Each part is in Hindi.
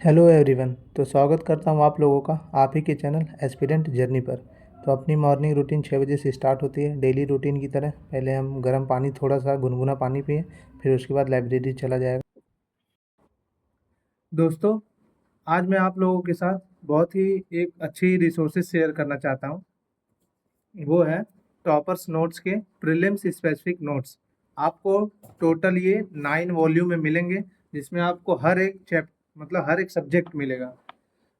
Hello everyone. तो स्वागत करता हूँ आप लोगों का आप ही के चैनल एस्पिरेंट जर्नी पर। तो अपनी मॉर्निंग रूटीन 6 बजे से स्टार्ट होती है डेली रूटीन की तरह। पहले हम गर्म पानी, थोड़ा सा गुनगुना पानी पिए, फिर उसके बाद लाइब्रेरी चला जाएगा। दोस्तों, आज मैं आप लोगों के साथ बहुत ही एक अच्छी रिसोर्सेज शेयर करना चाहता हूँ। वो है टॉपर्स नोट्स के प्रीलिम्स स्पेसिफिक नोट्स। आपको टोटल ये 9 वॉल्यूम में मिलेंगे, जिसमें आपको हर एक मतलब हर एक सब्जेक्ट मिलेगा।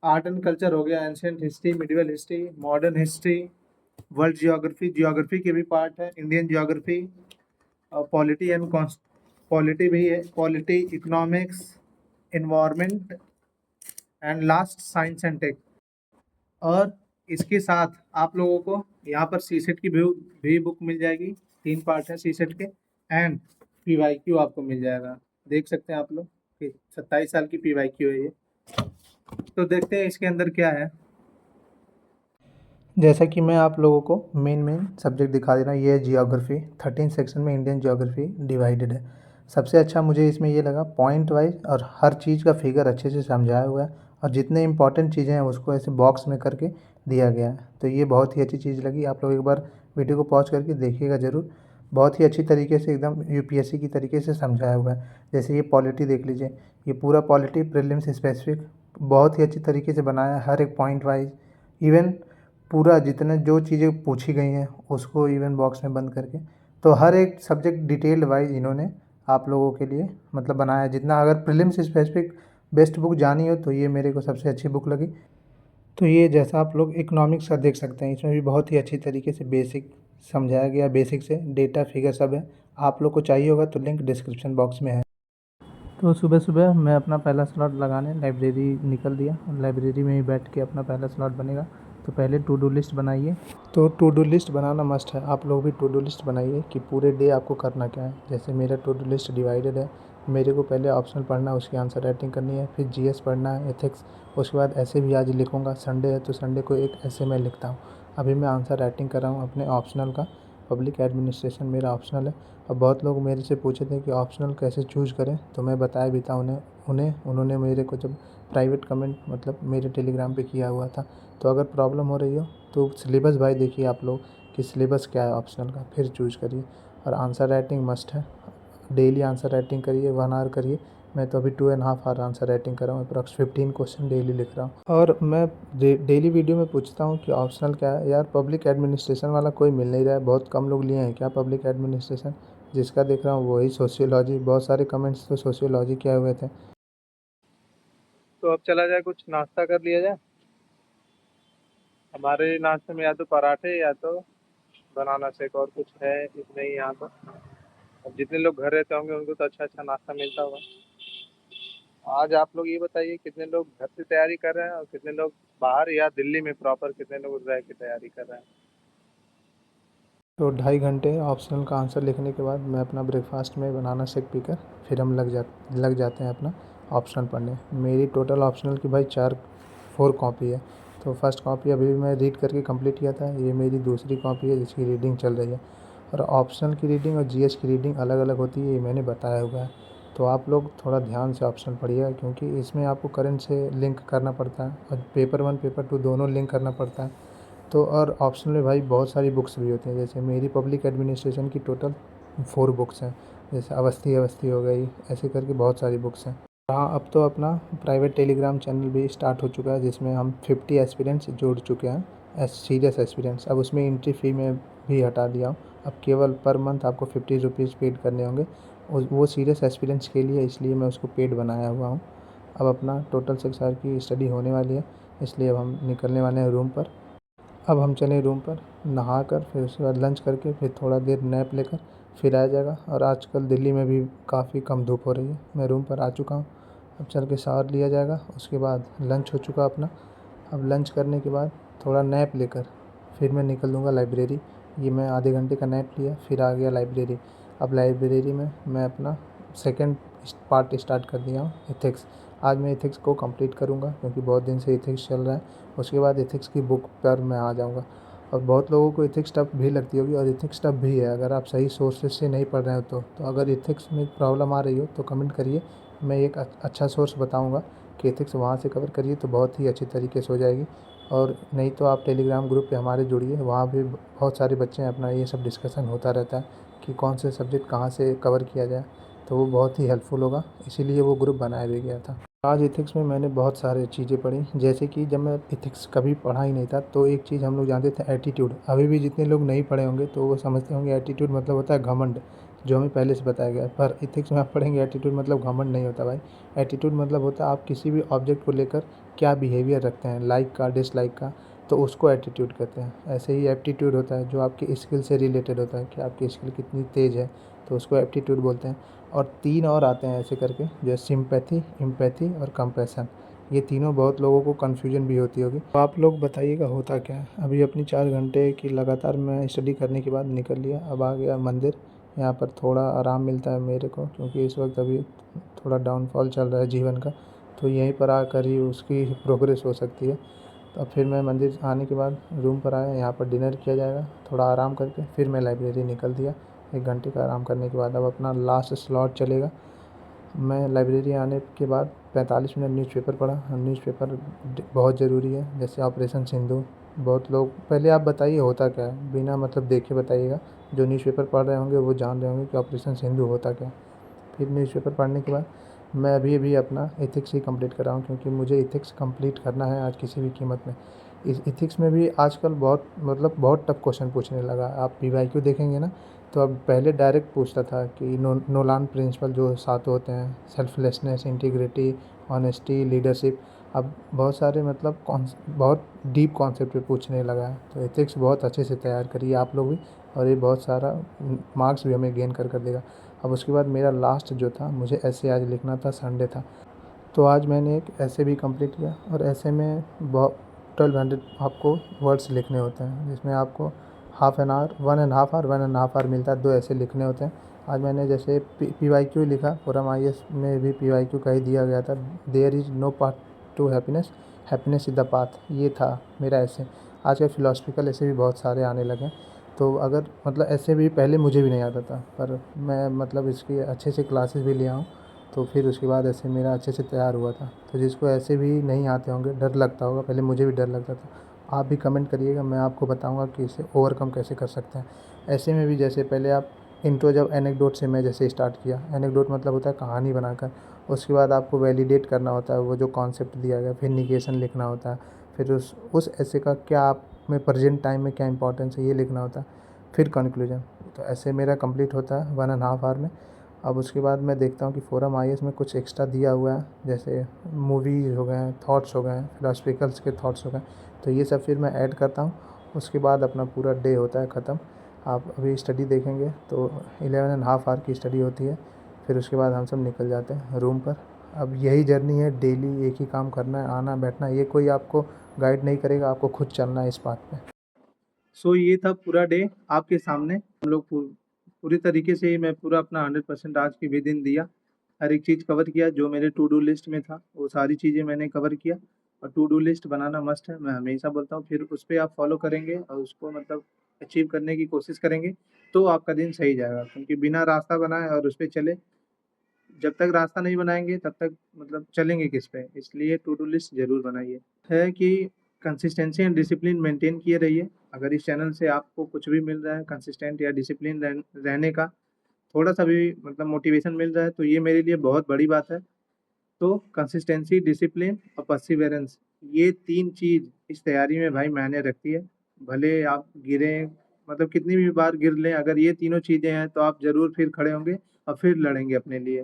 आर्ट एंड कल्चर हो गया, ancient history, medieval history, modern history, world geography, geography के भी पार्ट है, Indian geography, polity and polity भी है, polity, economics, environment and last science and tech. और इसके साथ आप लोगों को यहाँ पर सीसेट की भी बुक मिल जाएगी। 3 पार्ट है सीसेट के। एंड पीवाईक्यू आपको मिल जाएगा। देख सकते हैं आप लोग कि 27 साल की पीवाईक्यू है ये। तो देखते हैं इसके अंदर क्या है। जैसा कि मैं आप लोगों को मेन सब्जेक्ट दिखा दे रहा हूँ, ये है जियोग्राफी। 13 सेक्शन में इंडियन जियोग्राफी डिवाइडेड है। सबसे अच्छा मुझे इसमें ये लगा पॉइंट वाइज, और हर चीज़ का फिगर अच्छे से समझाया हुआ है, और जितने इंपॉर्टेंट चीज़ें हैं उसको ऐसे बॉक्स में करके दिया गया है। तो ये बहुत ही अच्छी चीज़ लगी। आप लोग एक बार वीडियो को पॉज करके देखिएगा ज़रूर। बहुत ही अच्छी तरीके से, एकदम यूपीएससी की तरीके से समझाया हुआ है। जैसे ये पॉलिटी देख लीजिए, ये पूरा पॉलिटी प्रीलिम्स स्पेसिफिक बहुत ही अच्छी तरीके से बनाया है, हर एक पॉइंट वाइज। इवन पूरा जितने जो चीज़ें पूछी गई हैं उसको इवन बॉक्स में बंद करके, तो हर एक सब्जेक्ट डिटेल्ड वाइज इन्होंने आप लोगों के लिए मतलब बनाया है। जितना अगर प्रीलिम्स स्पेसिफिक बेस्ट बुक जानी हो तो ये मेरे को सबसे अच्छी बुक लगी। तो ये जैसा आप लोग इकोनॉमिक्स का देख सकते हैं, इसमें भी बहुत ही अच्छी तरीके से बेसिक समझाया गया, बेसिक से डेटा फिगर सब है। आप लोग को चाहिए होगा तो लिंक डिस्क्रिप्शन बॉक्स में है। तो सुबह सुबह मैं अपना पहला स्लॉट लगाने लाइब्रेरी निकल दिया। लाइब्रेरी में ही बैठ के अपना पहला स्लॉट बनेगा। तो पहले टू डू लिस्ट बनाइए। तो टू डू लिस्ट बनाना मस्ट है। आप लोग भी टू डू लिस्ट बनाइए कि पूरे डे आपको करना क्या है। जैसे मेरा टू डू लिस्ट डिवाइडेड है। मेरे को पहले ऑप्शनल पढ़ना है, उसकी आंसर राइटिंग करनी है, फिर जीएस पढ़ना है, एथिक्स। उसके बाद ऐसे भी आज लिखूँगा, संडे है तो संडे को एक ऐसे मैं लिखता हूँ। अभी मैं आंसर राइटिंग कर रहा हूँ अपने ऑप्शनल का। पब्लिक एडमिनिस्ट्रेशन मेरा ऑप्शनल है। अब बहुत लोग मेरे से पूछे थे कि ऑप्शनल कैसे चूज़ करें, तो मैं बताया भी था उन्होंने मेरे को जब प्राइवेट कमेंट मतलब मेरे टेलीग्राम पे किया हुआ था। तो अगर प्रॉब्लम हो रही हो तो सिलेबस भाई देखिए आप लोग कि सिलेबस क्या है ऑप्शनल का, फिर चूज़ करिए। और आंसर राइटिंग मस्ट है। डेली आंसर राइटिंग करिए, 1 आवर करिए। मैं तो अभी 2.5 आवर आंसर राइटिंग कर रहा हूँ। अप्रॉक्स 15 क्वेश्चन डेली लिख रहा हूँ। और मैं डेली वीडियो में पूछता हूँ कि ऑप्शनल क्या है। यार पब्लिक एडमिनिस्ट्रेशन वाला कोई मिल नहीं रहा है, बहुत कम लोग लिए हैं क्या पब्लिक एडमिनिस्ट्रेशन। जिसका देख रहा हूँ वही सोशियोलॉजी। बहुत सारे कमेंट्स तो सोशियोलॉजी के आए हुए थे। तो अब चला जाए, कुछ नाश्ता कर लिया जाए। हमारे नाश्ते में या तो पराठे या तो बनाना शेक, और कुछ है इसमें ही यहाँ तो। अब जितने लोग घर रहते होंगे उनको तो अच्छा अच्छा नाश्ता मिलता होगा। आज आप लोग ये बताइए कितने लोग घर से तैयारी कर रहे हैं और कितने लोग बाहर या दिल्ली में प्रॉपर कितने लोग रह के तैयारी कर रहे हैं। तो 2.5 घंटे ऑप्शनल का आंसर लिखने के बाद मैं अपना ब्रेकफास्ट में बनाना शेक पीकर फिर हम लग जाते हैं अपना ऑप्शनल पढ़ने। मेरी टोटल ऑप्शनल की भाई 4 कॉपी है। तो फर्स्ट कॉपी अभी मैं रीड करके कंप्लीट किया था। ये मेरी दूसरी कॉपी है जिसकी रीडिंग चल रही है। और ऑप्शनल की रीडिंग और जीएस की रीडिंग अलग अलग होती है, ये मैंने बताया हुआ है। तो आप लोग थोड़ा ध्यान से ऑप्शनल पढ़िएगा, क्योंकि इसमें आपको करंट से लिंक करना पड़ता है और पेपर 1 पेपर 2 दोनों लिंक करना पड़ता है। तो और ऑप्शनल में भाई बहुत सारी बुक्स भी होती हैं। जैसे मेरी पब्लिक एडमिनिस्ट्रेशन की टोटल 4 बुक्स हैं। जैसे अवस्थी अवस्थी हो गई, ऐसे करके बहुत सारी बुक्स हैं। हाँ, अब तो अपना प्राइवेट टेलीग्राम चैनल भी स्टार्ट हो चुका है, जिसमें हम 50 एस्पिरेंट्स जोड़ चुके हैं, सीरियस एस्पिरेंट्स। अब उसमें एंट्री फ़ी में भी हटा दिया हूँ। अब केवल पर मंथ आपको 50 रुपीज़ पेड करने होंगे। वो सीरियस एस्पिरेंट्स के लिए, इसलिए मैं उसको पेड बनाया हुआ हूँ। अब अपना टोटल 6 आवर की स्टडी होने वाली है, इसलिए अब हम निकलने वाले हैं रूम पर। अब हम चले रूम पर, नहाकर फिर उसके बाद लंच करके फिर थोड़ा देर नैप लेकर फिर आ जाएगा। और आजकल दिल्ली में भी काफ़ी कम धूप हो रही है। मैं रूम पर आ चुका हूँ। अब चल के शावर लिया जाएगा, उसके बाद लंच हो चुका अपना। अब लंच करने के बाद थोड़ा नैप लेकर फिर मैं निकल दूँगा लाइब्रेरी। ये मैं आधे घंटे का नैप लिया, फिर आ गया लाइब्रेरी। अब लाइब्रेरी में मैं अपना सेकंड पार्ट स्टार्ट कर दिया हूँ, एथिक्स। आज मैं एथिक्स को कंप्लीट करूँगा, क्योंकि बहुत दिन से एथिक्स चल रहा है। उसके बाद एथिक्स की बुक पर मैं आ जाऊँगा। और बहुत लोगों को एथिक्स टफ भी लगती होगी, और एथिक्स टफ भी है अगर आप सही सोर्सेज से नहीं पढ़ रहे हो तो अगर एथिक्स में प्रॉब्लम आ रही हो तो कमेंट करिए। मैं एक अच्छा सोर्स बताऊँगा कि एथिक्स वहाँ से कवर करिए तो बहुत ही अच्छी तरीके से हो जाएगी। और नहीं तो आप टेलीग्राम ग्रुप पे हमारे जुड़िए, वहाँ भी बहुत सारे बच्चे हैं, अपना ये सब डिस्कशन होता रहता है कि कौन से सब्जेक्ट कहाँ से कवर किया जाए, तो वो बहुत ही हेल्पफुल होगा, इसीलिए वो ग्रुप बनाया भी गया था। आज एथिक्स में मैंने बहुत सारी चीज़ें पढ़ी, जैसे कि जब मैं एथिक्स कभी पढ़ा ही नहीं था तो एक चीज़ हम लोग जानते थे एटीट्यूड। अभी भी जितने लोग नहीं पढ़े होंगे तो वो समझते होंगे एटीट्यूड मतलब होता है घमंड, जो हमें पहले से बताया गया है। पर एथिक्स में आप पढ़ेंगे एटीट्यूड मतलब घमंड नहीं होता भाई। एटीट्यूड मतलब होता है आप किसी भी ऑब्जेक्ट को लेकर क्या बिहेवियर रखते हैं, लाइक का, डिसलाइक का, तो उसको एटीट्यूड कहते हैं। ऐसे ही एप्टीट्यूड होता है जो आपकी स्किल से रिलेटेड होता है कि आपकी स्किल कितनी तेज़ है, तो उसको एप्टीट्यूड बोलते हैं। और 3 और आते हैं ऐसे करके, जो है सिम्पैथी, एम्पैथी और कंपैशन। ये तीनों बहुत लोगों को कन्फ्यूजन भी होती होगी। तो आप लोग बताइएगा होता क्या है। अभी अपनी 4 घंटे की लगातार मैं स्टडी करने के बाद निकल लिया, अब आ गया मंदिर। यहाँ पर थोड़ा आराम मिलता है मेरे को, क्योंकि इस वक्त अभी थोड़ा डाउनफॉल चल रहा है जीवन का, तो यहीं पर आकर ही उसकी प्रोग्रेस हो सकती है। तो अब फिर मैं मंदिर आने के बाद रूम पर आया, यहाँ पर डिनर किया जाएगा, थोड़ा आराम करके फिर मैं लाइब्रेरी निकल दिया। 1 घंटे का आराम करने के बाद अब अपना लास्ट स्लॉट चलेगा। मैं लाइब्रेरी आने के बाद 45 मिनट न्यूज़पेपर पढ़ा। न्यूज़पेपर बहुत ज़रूरी है, जैसे ऑपरेशन सिंधु। बहुत लोग, पहले आप बताइए होता क्या है, बिना मतलब देखे बताइएगा। जो न्यूज़पेपर पढ़ रहे होंगे वो जान रहे होंगे कि ऑपरेशन सिंधु होता क्या है। फिर न्यूज़पेपर पढ़ने के बाद मैं अभी अपना एथिक्स ही कंप्लीट कर रहा हूँ, क्योंकि मुझे एथिक्स कंप्लीट करना है आज किसी भी कीमत में। इस एथिक्स में भी आजकल बहुत मतलब बहुत टफ क्वेश्चन पूछने लगा। आप पीवाईक्यू देखेंगे ना, तो अब पहले डायरेक्ट पूछता था कि नोलान प्रिंसिपल जो 7 होते हैं, सेल्फलेसनेस, इंटीग्रिटी, ऑनेस्टी, लीडरशिप। अब बहुत सारे मतलब बहुत डीप कॉन्सेप्ट पे पूछने लगा है। तो एथिक्स बहुत अच्छे से तैयार करिए आप लोग भी, और ये बहुत सारा मार्क्स भी हमें गेन कर देगा। अब उसके बाद मेरा लास्ट जो था, मुझे ऐसे आज लिखना था, संडे था, तो आज मैंने एक ऐसे भी कंप्लीट किया। और ऐसे में बहुत 1200 आपको वर्ड्स लिखने होते हैं, जिसमें आपको हाफ़ एन आवर, 1.5 आवर मिलता है, 2 ऐसे लिखने होते हैं। आज मैंने जैसे पीवाईक्यू लिखा, फोरम आईएएस में भी पीवाईक्यू का ही दिया गया था, there is no path to happiness, happiness is the path, ये था मेरा ऐसे। आजकल फिलोसफिकल ऐसे भी बहुत सारे आने लगे हैं। तो अगर मतलब ऐसे भी पहले मुझे भी नहीं आता था, पर मैं मतलब इसकी अच्छे से क्लासेस भी लिया हूँ, तो फिर उसके बाद ऐसे मेरा अच्छे से तैयार हुआ था। तो जिसको ऐसे भी नहीं आते होंगे, डर लगता होगा, पहले मुझे भी डर लगता था, आप भी कमेंट करिएगा, मैं आपको बताऊंगा कि इसे ओवरकम कैसे कर सकते हैं। ऐसे में भी जैसे पहले आप इंट्रो, जब एनेक्डोट से मैं जैसे स्टार्ट किया, एनेक्डोट मतलब होता है कहानी बनाकर, उसके बाद आपको वैलिडेट करना होता है वो जो कॉन्सेप्ट दिया गया, फिर निगेशन लिखना होता है, फिर उस ऐसे का क्या आप में प्रेजेंट टाइम में क्या इंपॉर्टेंस है ये लिखना होता है, फिर कंक्लूजन। तो ऐसे मेरा कंप्लीट होता है 1.5 आवर में। अब उसके बाद मैं देखता हूँ कि फोरम आईएएस में कुछ एक्स्ट्रा दिया हुआ है, जैसे मूवीज़ हो गए हैं, थॉट्स हो गए हैं, फिलोसफिकल्स के थॉट्स हो गए, तो ये सब फिर मैं ऐड करता हूँ। उसके बाद अपना पूरा डे होता है ख़त्म। आप अभी स्टडी देखेंगे तो 11.5 आवर की स्टडी होती है, फिर उसके बाद हम सब निकल जाते हैं रूम पर। अब यही जर्नी है, डेली एक ही काम करना है, आना बैठना, ये कोई आपको गाइड नहीं करेगा, आपको खुद चलना है इस बात पे। सो ये था पूरा डे आपके सामने। हम लोग पूरी तरीके से मैं पूरा अपना 100% आज के विद इन दिया। हर एक चीज़ कवर किया जो मेरे टू डू लिस्ट में था, वो सारी चीज़ें मैंने कवर किया। और टू डू लिस्ट बनाना मस्ट है, मैं हमेशा बोलता हूँ। फिर उस पे आप फॉलो करेंगे और उसको मतलब अचीव करने की कोशिश करेंगे, तो आपका दिन सही जाएगा। क्योंकि बिना रास्ता बनाए और उस पे चले, जब तक रास्ता नहीं बनाएंगे तब तक मतलब चलेंगे किस पे। इसलिए टू डू लिस्ट ज़रूर बनाइए। है कि कंसिस्टेंसी एंड डिसिप्लिन मेंटेन किए रहिए। अगर इस चैनल से आपको कुछ भी मिल रहा है कंसिस्टेंट या डिसिप्लिन रहने का, थोड़ा सा भी मतलब मोटिवेशन मिल रहा है, तो ये मेरे लिए बहुत बड़ी बात है। तो कंसिस्टेंसी, डिसिप्लिन और परसिवेरेंस, ये 3 चीज़ इस तैयारी में भाई मायने रखती है। भले आप गिरें, मतलब कितनी भी बार गिर लें, अगर ये तीनों चीज़ें हैं तो आप ज़रूर फिर खड़े होंगे और फिर लड़ेंगे अपने लिए।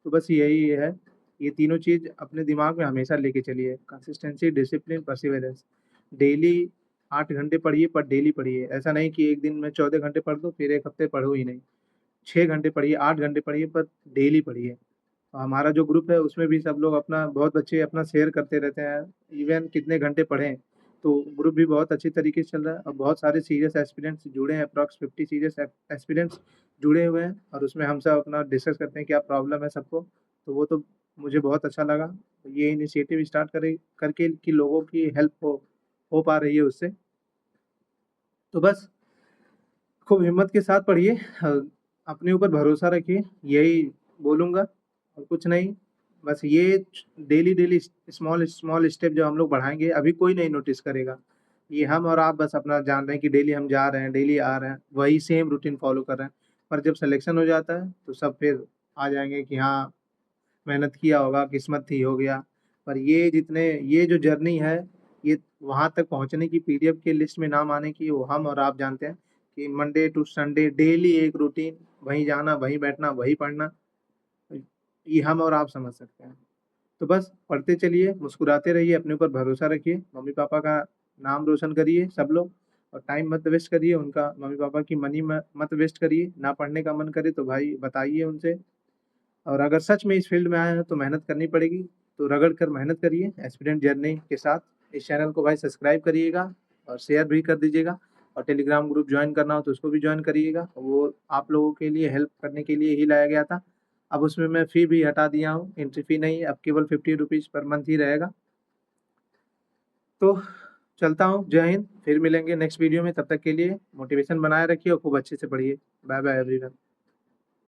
तो बस यही है, ये तीनों चीज़ अपने दिमाग में हमेशा लेके चलिए, कंसिस्टेंसी, डिसिप्लिन, परसिवेरेंस। डेली 8 घंटे पढ़िए, पर डेली पढ़िए। ऐसा नहीं कि एक दिन में 14 घंटे पढ़ दो फिर 1 हफ्ते पढ़ो ही नहीं। 6 घंटे पढ़िए, 8 घंटे पढ़िए, पर डेली पढ़िए। हमारा जो ग्रुप है उसमें भी सब लोग अपना, बहुत बच्चे अपना शेयर करते रहते हैं, इवन कितने घंटे पढ़ें। तो ग्रुप भी बहुत अच्छी तरीके से चल रहा है और बहुत सारे सीरियस एस्पिरेंट्स जुड़े हैं, अप्रॉक्स 50 सीरियस एस्पिरेंट्स जुड़े हुए हैं, और उसमें हम सब अपना डिस्कस करते हैं क्या प्रॉब्लम है सबको। तो वो तो मुझे बहुत अच्छा लगा, ये इनिशिएटिव स्टार्ट करे करके कि लोगों की हेल्प हो पा रही है उससे। तो बस खूब हिम्मत के साथ पढ़िए, अपने ऊपर भरोसा रखिए, यही बोलूँगा और कुछ नहीं। बस ये daily daily small small step जो हम लोग बढ़ाएंगे, अभी कोई नहीं नोटिस करेगा। ये हम और आप बस अपना जान रहे हैं कि डेली हम जा रहे हैं, डेली आ रहे हैं, वही सेम रूटीन फॉलो कर रहे हैं। पर जब सिलेक्शन हो जाता है तो सब फिर आ जाएंगे कि हाँ, मेहनत किया होगा, किस्मत थी, हो गया। पर ये जो जर्नी है, ये वहां तक पहुंचने की, पीडीएफ के लिस्ट में नाम आने की, वो हम और आप जानते हैं कि मंडे टू संडे डेली एक रूटीन, वहीं जाना, वहीं बैठना, वहीं पढ़ना, ये हम और आप समझ सकते हैं। तो बस पढ़ते चलिए, मुस्कुराते रहिए, अपने ऊपर भरोसा रखिए, मम्मी पापा का नाम रोशन करिए सब लोग। और टाइम मत वेस्ट करिए उनका, मम्मी पापा की मनी मत वेस्ट करिए। ना पढ़ने का मन करे तो भाई बताइए उनसे। और अगर सच में इस फील्ड में आए हैं तो मेहनत करनी पड़ेगी, तो रगड़ कर मेहनत करिए एस्पिरेंट जर्नी के साथ। इस चैनल को भाई सब्सक्राइब करिएगा और शेयर भी कर दीजिएगा। और टेलीग्राम ग्रुप ज्वाइन करना हो तो उसको भी ज्वाइन करिएगा, वो आप लोगों के लिए हेल्प करने के लिए ही लाया गया था। अब उसमें मैं फ़ी भी हटा दिया हूँ, एंट्री फ़ी नहीं, अब केवल 50 रुपीज़ पर मंथ ही रहेगा। तो चलता हूँ, जय हिंद। फिर मिलेंगे नेक्स्ट वीडियो में, तब तक के लिए मोटिवेशन बनाए रखिए और खूब अच्छे से पढ़िए। Bye bye everyone.